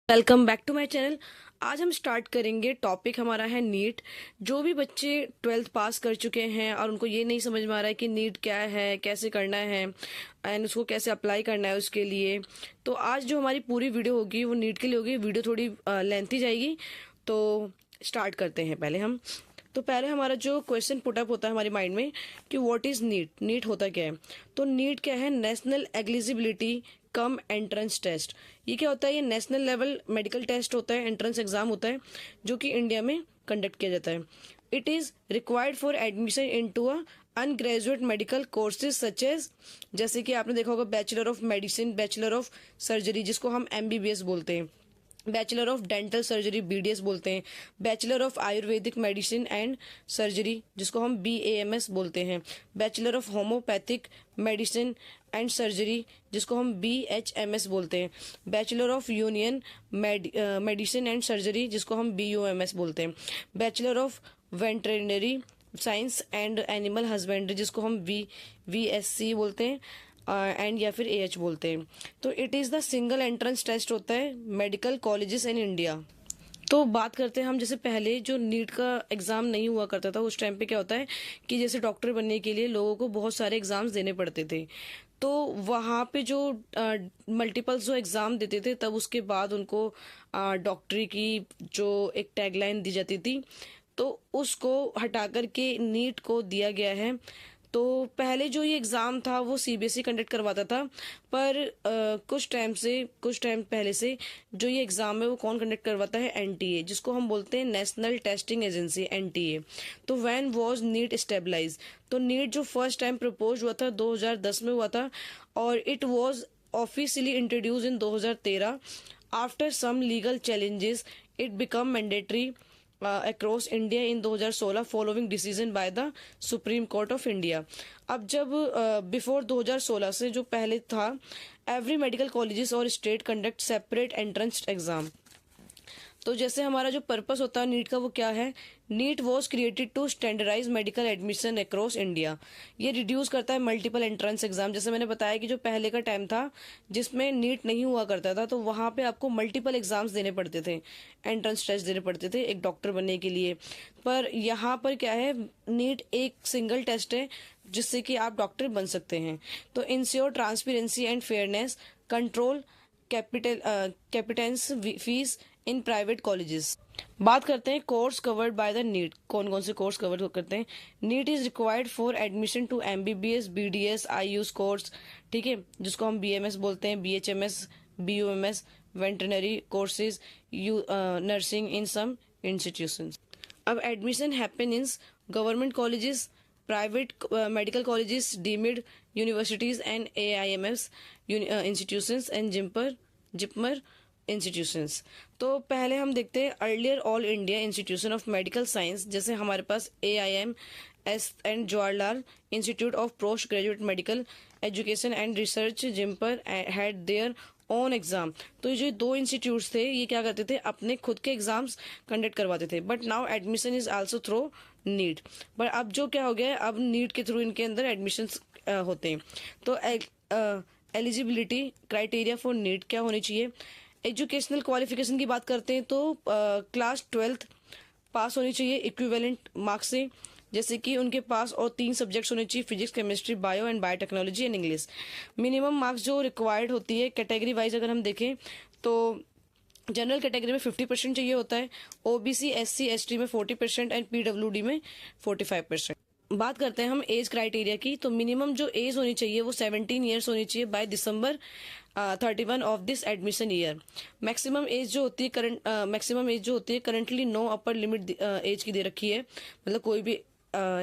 Welcome back to my channel. आज हम start करेंगे। टॉपिक हमारा है नीट। जो भी बच्चे 12th पास कर चुके हैं और उनको ये नहीं समझ में आ रहा है कि नीट क्या है, कैसे करना है एंड उसको कैसे अप्लाई करना है उसके लिए, तो आज जो हमारी पूरी वीडियो होगी वो नीट के लिए होगी। वीडियो थोड़ी लेंथी जाएगी, तो स्टार्ट करते हैं। पहले हमारा जो क्वेश्चन पुटअप होता है हमारे माइंड में कि व्हाट इज नीट, नीट होता क्या है। तो नीट क्या है? National eligibility cum entrance test. ये क्या होता है? ये नेशनल लेवल मेडिकल टेस्ट होता है, एंट्रेंस एग्जाम होता है जो कि इंडिया में कंडक्ट किया जाता है। It is required for admission into a undergraduate medical courses such as, जैसे कि आपने देखा होगा bachelor of medicine, bachelor of surgery जिसको हम एमबीबीएस बोलते हैं, bachelor of dental surgery BDS बोलते हैं, bachelor of Ayurvedic medicine and surgery जिसको हम बीएएमएस बोलते हैं, bachelor of homeopathic medicine and surgery जिसको हम बीएचएमएस बोलते हैं, bachelor of Unani medicine and surgery जिसको हम बीयूएमएस बोलते हैं, bachelor of veterinary science and animal husbandry जिसको हम वीएससी बोलते हैं एंड या फिर एएच बोलते हैं। तो it is the single entrance test होता है मेडिकल कॉलेजेस इन इंडिया। तो बात करते हैं हम, जैसे पहले जो नीट का एग्ज़ाम नहीं हुआ करता था उस टाइम पे क्या होता है कि जैसे डॉक्टर बनने के लिए लोगों को बहुत सारे एग्ज़ाम्स देने पड़ते थे। तो वहाँ पे जो मल्टीपल्स जो एग्ज़ाम देते थे तब उसके बाद उनको डॉक्टरी की जो एक टैगलाइन दी जाती थी तो उसको हटा करके नीट को दिया गया है। तो पहले जो ये एग्ज़ाम था वो सीबीएसई कंडक्ट करवाता था, पर कुछ टाइम पहले से जो ये एग्ज़ाम है वो कौन कंडक्ट करवाता है? एनटीए, जिसको हम बोलते हैं नेशनल टेस्टिंग एजेंसी, एनटीए। तो व्हेन वाज नीट स्टेबलाइज? तो नीट जो फर्स्ट टाइम प्रपोज हुआ था 2010 में हुआ था और it was officially introduce in 2013। After some legal challenges it become mandatory across India in 2016 following decision by the Supreme Court of India. अब जब बिफोर 2016 से जो पहले था, एवरी मेडिकल कॉलेजेस और state conduct separate entrance exam. तो जैसे हमारा जो पर्पस होता है नीट का वो क्या है? NEET was created to standardise medical admission across India. ये रिड्यूस करता है मल्टीपल एंट्रेंस एग्जाम। जैसे मैंने बताया कि जो पहले का टाइम था जिसमें नीट नहीं हुआ करता था तो वहाँ पे आपको मल्टीपल एग्जाम्स देने पड़ते थे, एंट्रेंस टेस्ट देने पड़ते थे एक डॉक्टर बनने के लिए। पर यहाँ पर क्या है, नीट एक सिंगल टेस्ट है जिससे कि आप डॉक्टर बन सकते हैं। तो ensure transparency and fairness, control capitation fees in private colleges. बात करते हैं course covered by the NEET. कौन कौन से कोर्स कवर करते हैं? NEET is required for admission to MBBS, BDS, AYUSH course, ठीक है, जिसको हम बीएमएस बोलते हैं, BHMS, BUMS, veterinary courses, nursing in some institutions. अब admission happen in government colleges, private medical colleges, deemed universities and AIIMS institutions and JIPMER institutions. तो पहले हम देखते हैं earlier All India Institution of Medical Science, जैसे हमारे पास AIMS and Jawaharlal Institute of Post Graduate Medical Education and Research, JIPMER had their own exam. तो ये जो दो इंस्टीट्यूट्स थे ये क्या करते थे? अपने खुद के एग्जाम्स कंडक्ट करवाते थे। But now admission is also through NEET. पर अब जो क्या हो गया है, अब नीट के थ्रू इनके अंदर एडमिशन होते हैं। तो एलिजिबिलिटी क्राइटेरिया फॉर नीट क्या होनी चाहिए? एजुकेशनल क्वालिफिकेशन की बात करते हैं तो क्लास 12th पास होनी चाहिए इक्विवेलेंट मार्क्स से, जैसे कि उनके पास और 3 सब्जेक्ट्स होने चाहिए, physics, chemistry, bio and biotechnology and English. Minimum marks जो रिक्वायर्ड होती है कैटेगरी वाइज अगर हम देखें तो जनरल कैटेगरी में 50% चाहिए होता है, ओबीसी SC ST में 40% एंड PWD में 45%। बात करते हैं हम एज क्राइटेरिया की। तो मिनिमम जो एज होनी चाहिए वो 17 ईयर्स होनी चाहिए by December 31 of this admission year. Maximum age जो होती है currently no upper limit age की दे रखी है, मतलब कोई भी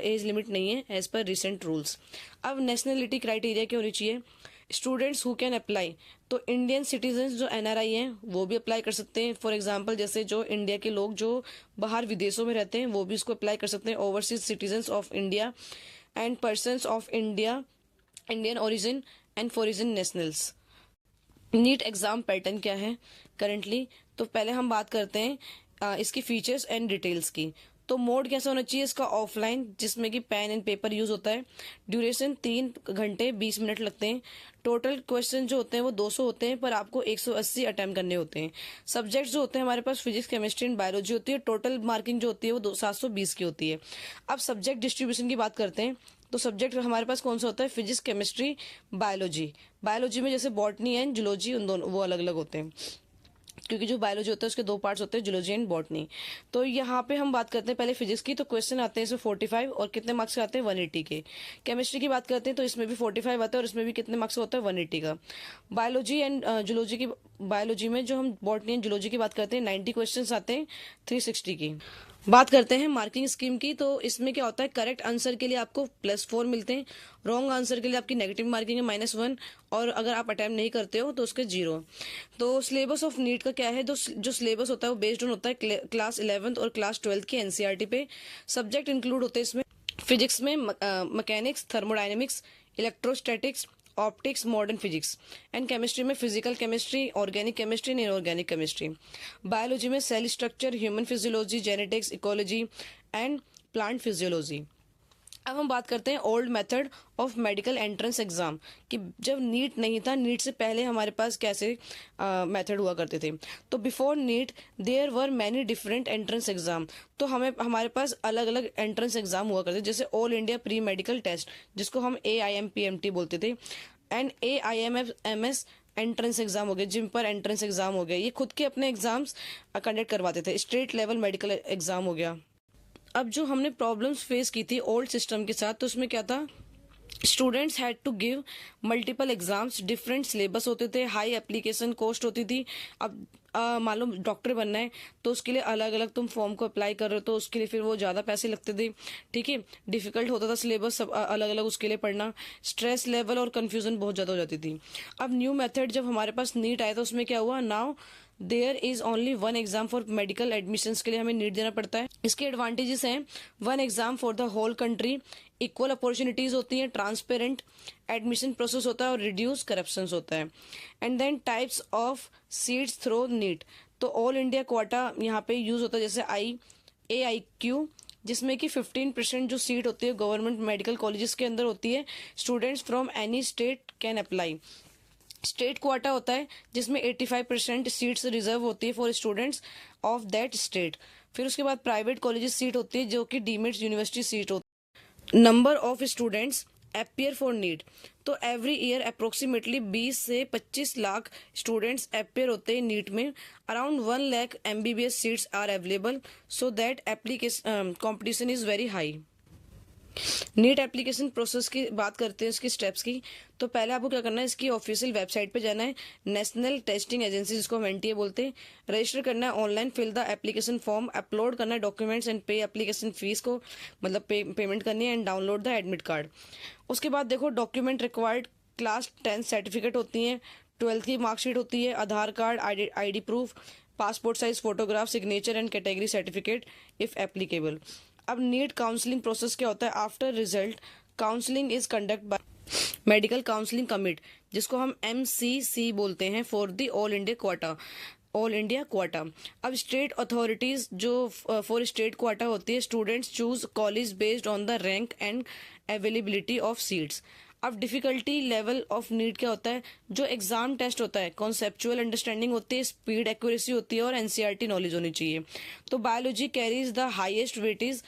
एज लिमिट नहीं है एज पर रिसेंट रूल्स। अब नेशनलिटी क्राइटेरिया क्या होनी चाहिए? स्टूडेंट्स हु कैन अप्लाई, तो इंडियन सिटीजन जो NRI हैं वो भी अप्लाई कर सकते हैं। फॉर एग्जांपल जैसे जो इंडिया के लोग जो बाहर विदेशों में रहते हैं वो भी इसको अप्लाई कर सकते हैं। Overseas citizen of India and persons of Indian origin and foreign nationals. NEET exam pattern क्या है करंटली? तो पहले हम बात करते हैं इसकी फीचर्स एंड डिटेल्स की। तो मोड कैसा होना चाहिए इसका, ऑफलाइन, जिसमें कि पेन एंड पेपर यूज होता है। ड्यूरेशन 3 घंटे 20 मिनट लगते हैं। टोटल क्वेश्चन जो होते हैं वो 200 होते हैं, पर आपको 180 अटेम्प्ट करने होते हैं। सब्जेक्ट जो होते हैं हमारे पास फिजिक्स, केमिस्ट्री एंड बायोलॉजी होती है। टोटल मार्किंग जो होती है वो 720 की होती है। अब सब्जेक्ट डिस्ट्रीब्यूशन की बात करते हैं, तो सब्जेक्ट हमारे पास कौन सा होता है, फिजिक्स, केमिस्ट्री, बायोलॉजी। बायोलॉजी में जैसे बॉटनी एंड जूलॉजी, उन दोनों वो अलग अलग होते हैं, क्योंकि जो बायोलॉजी होता है उसके 2 पार्ट्स होते हैं, जूलॉजी एंड बॉटनी। तो यहाँ पे हम बात करते हैं पहले फिजिक्स की, तो क्वेश्चन आते हैं इसमें 45 और कितने मार्क्स के आते हैं, 180 के। केमिस्ट्री की बात करते हैं तो इसमें भी 45 आता है और इसमें भी कितने मार्क्स होता है, 180 का। बायोलॉजी एंड जूलॉजी की, बायोलॉजी में जो हम बॉटनी एंड जूलॉजी की बात करते हैं 90 क्वेश्चन आते हैं, 360 की। बात करते हैं मार्किंग स्कीम की, तो इसमें क्या होता है, करेक्ट आंसर के लिए आपको +4 मिलते हैं, रॉन्ग आंसर के लिए आपकी नेगेटिव मार्किंग है -1, और अगर आप अटेम्प्ट नहीं करते हो तो उसके 0। तो सिलेबस ऑफ नीट का क्या है, जो सिलेबस होता है वो बेस्ड ऑन होता है क्लास 11th और क्लास 12th की एनसीईआरटी पे। सब्जेक्ट इंक्लूड होते हैं इसमें फिजिक्स में mechanics, thermodynamics, electrostatics, optics, modern physics. And chemistry में physical chemistry, organic chemistry, inorganic chemistry. Biology में cell structure, human physiology, genetics, ecology and plant physiology. अब हम बात करते हैं old method of medical entrance exam, कि जब नीट नहीं था, नीट से पहले हमारे पास कैसे मेथड हुआ करते थे। तो before NEET there were many different entrance exam, तो हमारे पास अलग अलग एंट्रेंस एग्जाम हुआ करते थे, जैसे All India pre medical test, जिसको हम AIMPMT बोलते थे, एंड AIMS एंट्रेंस एग्जाम हो गए, जिम पर एंट्रेंस एग्जाम हो गए, ये खुद के अपने एग्जाम्स कंडक्ट करवाते थे। स्टेट लेवल मेडिकल एग्जाम हो गया। अब जो हमने प्रॉब्लम्स फेस की थी ओल्ड सिस्टम के साथ, तो उसमें क्या था, students had to give multiple exams, different syllabus होते थे, हाई एप्लीकेशन कॉस्ट होती थी। अब मान लो डॉक्टर बनना है तो उसके लिए अलग अलग तुम फॉर्म को अप्लाई कर रहे हो, तो उसके लिए फिर वो ज़्यादा पैसे लगते थे। ठीक है, डिफिकल्ट होता था सिलेबस सब अलग अलग उसके लिए पढ़ना, स्ट्रेस लेवल और कन्फ्यूजन बहुत ज़्यादा हो जाती थी। अब न्यू मेथड जब हमारे पास नीट आया तो उसमें क्या हुआ, now there is only 1 exam for medical admissions के लिए हमें नीट देना पड़ता है। इसके एडवांटेजेस हैं, 1 exam for the whole country, equal opportunities होती हैं, ट्रांसपेरेंट एडमिशन प्रोसेस होता है और रिड्यूस करप्शन होता है। And then types of seats through NEET, तो ऑल इंडिया क्वाटा यहाँ पे यूज होता है, जैसे AIQ, जिसमें कि 15% जो सीट होती है गवर्नमेंट मेडिकल कॉलेजेस के अंदर होती है। Students from any state can apply. State quota होता है जिसमें 85% सीट्स रिजर्व होती है for students of that state. फिर उसके बाद प्राइवेट कॉलेजेस सीट होती है जो कि डीम्ड यूनिवर्सिटी सीट होती है। Number of students appear for NEET, तो एवरी ईयर अप्रोक्सीमेटली 20 से 25 लाख स्टूडेंट्स अपियर होते हैं नीट में। Around 1 lakh MBBS seats are available, so that application competition is very high. NEET application process की बात करते हैं, इसकी स्टेप्स की। तो पहले आपको क्या करना है, इसकी ऑफिशियल वेबसाइट पे जाना है, नेशनल टेस्टिंग एजेंसी जिसको हम NTA बोलते हैं, रजिस्टर करना है online, fill the application form, upload करना है documents and pay application fees को, मतलब पेमेंट करनी है, and download the admit card. उसके बाद देखो डॉक्यूमेंट रिक्वायर्ड, क्लास 10 सर्टिफिकेट होती हैं, 12th की मार्कशीट होती है, Aadhaar card, ID proof, passport size photograph, signature and category certificate if applicable. अब नीट काउंसलिंग प्रोसेस क्या होता है, after result counselling is conduct by Medical Counselling Committee, जिसको हम MCC बोलते हैं, for the All India quota. अब स्टेट अथॉरिटीज जो फॉर स्टेट क्वाटा होती है, students choose college based on the rank and availability of seats. अब difficulty level of NEET क्या होता है, जो एग्जाम टेस्ट होता है कॉन्सेप्चुअल अंडरस्टैंडिंग होती है, स्पीड एक्यूरेसी होती है और NCERT नॉलेज होनी चाहिए। तो biology carries the highest weightage,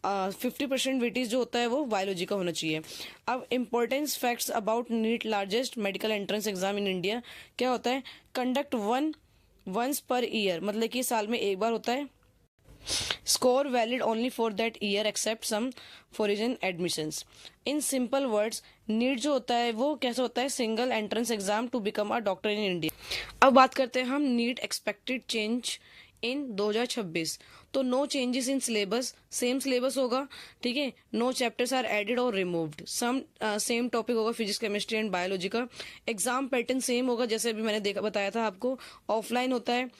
50% weightage जो होता है वो बायोलॉजी का होना चाहिए। अब importance facts about NEET, largest medical entrance exam in India, क्या होता है, कंडक्ट वंस पर ईयर, मतलब कि साल में एक बार होता है। Score valid only for that year except some foreign admissions. In simple words, NEET जो होता है वो कैसा होता है, single entrance exam to become a doctor in India. अब बात करते हैं हम नीट एक्सपेक्टेड चेंज इन 2026। तो no changes in syllabus, same syllabus होगा, ठीक है, नो चैप्टर्स आर एडेड और रिमूव्ड, सेम टॉपिक होगा फिजिक्स, केमिस्ट्री एंड बायोलॉजी का। एग्जाम पैटर्न सेम होगा, जैसे अभी मैंने बताया था आपको, ऑफलाइन होता है,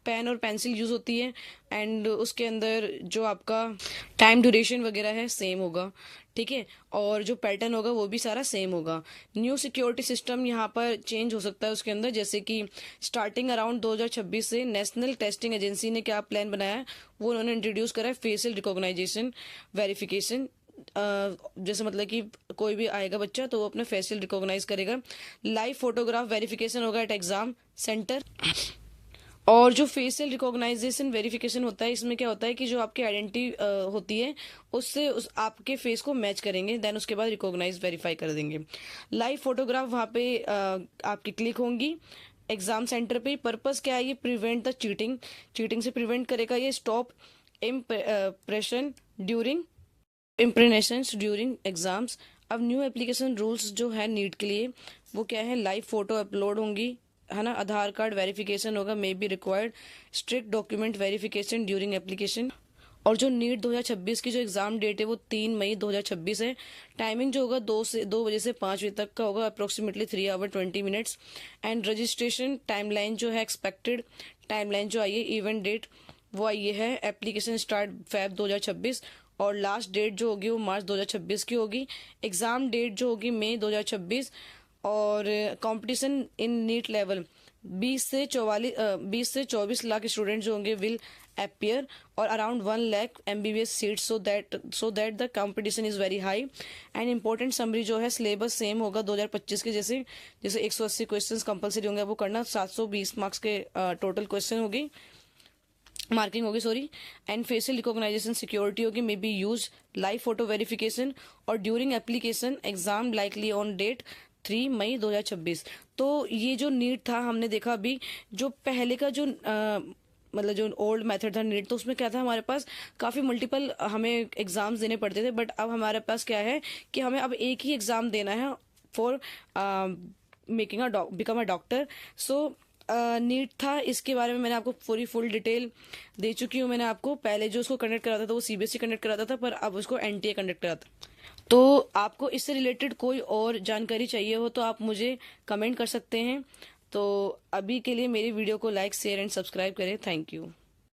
पेन और पेंसिल यूज होती है, एंड उसके अंदर जो आपका टाइम ड्यूरेशन वगैरह है सेम होगा, ठीक है, और जो पैटर्न होगा वो भी सारा सेम होगा। न्यू सिक्योरिटी सिस्टम यहाँ पर चेंज हो सकता है उसके अंदर, जैसे कि स्टार्टिंग अराउंड 2026 से नेशनल टेस्टिंग एजेंसी ने क्या प्लान बनाया है, वो उन्होंने इंट्रोड्यूस करा है फेशियल रिकॉग्नाइजेशन वेरिफिकेशन। जैसे मतलब कि कोई भी आएगा बच्चा तो वो अपने फेशियल रिकॉग्नाइज करेगा। लाइव फोटोग्राफ वेरिफिकेशन होगा एट एग्जाम सेंटर। और जो फेशियल रिकॉग्नाइजेशन वेरिफिकेशन होता है, इसमें क्या होता है कि जो आपकी आइडेंटिटी होती है उससे उस आपके फेस को मैच करेंगे, देन उसके बाद रिकॉग्नाइज वेरीफाई कर देंगे। लाइव फोटोग्राफ वहाँ पे आपकी क्लिक होंगी एग्जाम सेंटर पे। पर्पस क्या है, ये प्रिवेंट द चीटिंग, चीटिंग से प्रिवेंट करेगा ये। Stop impression during impressions during exams. अब न्यू एप्लीकेशन रूल्स जो है नीट के लिए वो क्या है, लाइव फोटो अपलोड होंगी, है ना, आधार कार्ड वेरिफिकेशन होगा, may be required, strict document verification during application. और जो नीट 2026 की जो एग्जाम डेट है वो 3 मई 2026 है। टाइमिंग जो होगा 2 बजे से 5 बजे तक का होगा, approximately 3 hour 20 minutes. And registration timeline जो है, एक्सपेक्टेड टाइमलाइन जो आई है, इवेंट डेट वो आई है, एप्लीकेशन स्टार्ट Feb 2026 और लास्ट डेट जो होगी वो मार्च 2026 की होगी। एग्जाम डेट जो होगी मई 2026। और कंपटीशन इन नीट लेवल 20 से 24 लाख स्टूडेंट जो होंगे विल अपीयर, और around 1 lakh MBBS seat, so that the competition is very high. And important summary जो है, सिलेबस सेम होगा 2025 के जैसे 180 क्वेश्चंस कंपलसरी होंगे वो करना, 720 मार्क्स के टोटल क्वेश्चन होगी, मार्किंग होगी sorry. And facial recognition security होगी, may be use live photo verification, और during application exam likely on date 3 May 2026। तो ये जो नीट था हमने देखा अभी, जो पहले का जो मतलब जो ओल्ड मेथड था नीट, तो उसमें क्या था, हमारे पास काफी मल्टीपल हमें एग्जाम्स देने पड़ते थे। बट अब हमारे पास क्या है कि हमें अब एक ही एग्जाम देना है for become a doctor. So NEET था, इसके बारे में मैंने आपको पूरी फुल डिटेल दे चुकी हूँ। मैंने आपको पहले जो उसको कंडक्ट कराता था वो CBSE कंडक्ट कराता था, पर अब उसको NTA कंडक्ट कराता। तो आपको इससे रिलेटेड कोई और जानकारी चाहिए हो तो आप मुझे कमेंट कर सकते हैं। तो अभी के लिए मेरी वीडियो को लाइक शेयर एंड सब्सक्राइब करें। Thank you.